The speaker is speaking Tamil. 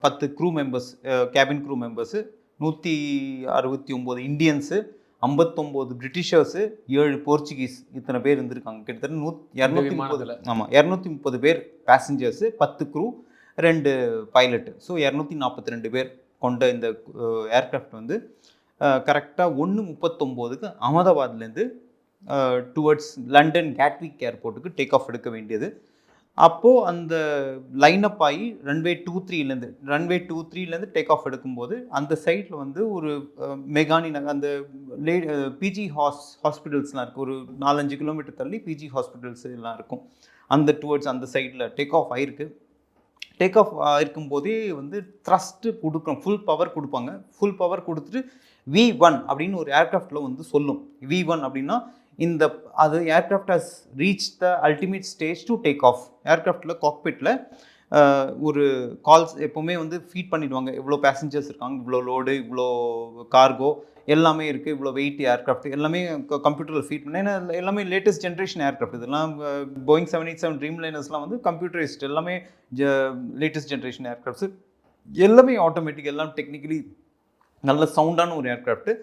10 crew members, cabin crew members, 169 Indians, 59 Britishers, 7 Portuguese, இத்தனை பேர் இருந்திருக்காங்க. கிட்டத்தட்ட 230. ஆமாம், 230 பேர் பேசஞ்சர்ஸு, 10 க்ரூ, 2 பைலட்டு. ஸோ 242 பேர் கொண்ட இந்த ஏர்க்ராஃப்ட் வந்து கரெக்டாக 1:39க்கு அகமதாபாத்லேருந்து டுவர்ட்ஸ் லண்டன் கேட்விக் ஏர்போர்ட்டுக்கு டேக் ஆஃப் எடுக்க வேண்டியது. அப்போது அந்த லைனப் ஆகி ரன்வே 23லேருந்து டேக் ஆஃப் எடுக்கும்போது அந்த சைட்டில் வந்து ஒரு மெகானி நகர், அந்த பிஜி ஹாஸ்பிட்டல்ஸ்லாம் இருக்குது. ஒரு 4-5 கிலோமீட்டர் தள்ளி பிஜி ஹாஸ்பிட்டல்ஸ் எல்லாம் இருக்கும். அந்த டுவர்ட்ஸ் அந்த சைடில் டேக் ஆஃப் ஆகிருக்கு. டேக் ஆஃப் ஆகிருக்கும் போதே வந்து த்ரஸ்ட்டு கொடுக்கும், ஃபுல் பவர் கொடுப்பாங்க. ஃபுல் பவர் கொடுத்துட்டு V1 அப்படின்னு ஒரு ஏர்க்ராஃப்டில் வந்து சொல்லும். V1 அப்படின்னா இந்த அது aircraft has reach the ultimate stage to take off. ஏர்க்ராஃப்டில் காக்பிட்டில் ஒரு கால்ஸ் எப்போவுமே வந்து ஃபீட் பண்ணிவிடுவாங்க. இவ்வளோ பேசஞ்சர்ஸ் இருக்காங்க, இவ்வளோ லோடு, இவ்வளோ கார்கோ எல்லாமே இருக்குது, இவ்வளோ வெயிட் ஏர்க்ராஃப்ட் எல்லாமே கம்ப்யூட்டரில் ஃபீட் பண்ணி. ஏன்னா எல்லாமே லேட்டஸ்ட் ஜென்ரேஷன் ஏர்க்ராஃப்ட். இதெல்லாம் போயிங் 787 ட்ரீம் லைனர்ஸ்லாம் வந்து கம்ப்யூட்டரைஸ்ட், எல்லாமே லேட்டஸ்ட் ஜென்ரேஷன் ஏர்க்ராஃப்ட்ஸு, எல்லாமே ஆட்டோமேட்டிக், எல்லாம் டெக்னிக்கலி நல்ல சவுண்டான ஒரு ஏர்க்ராஃப்ட்டு.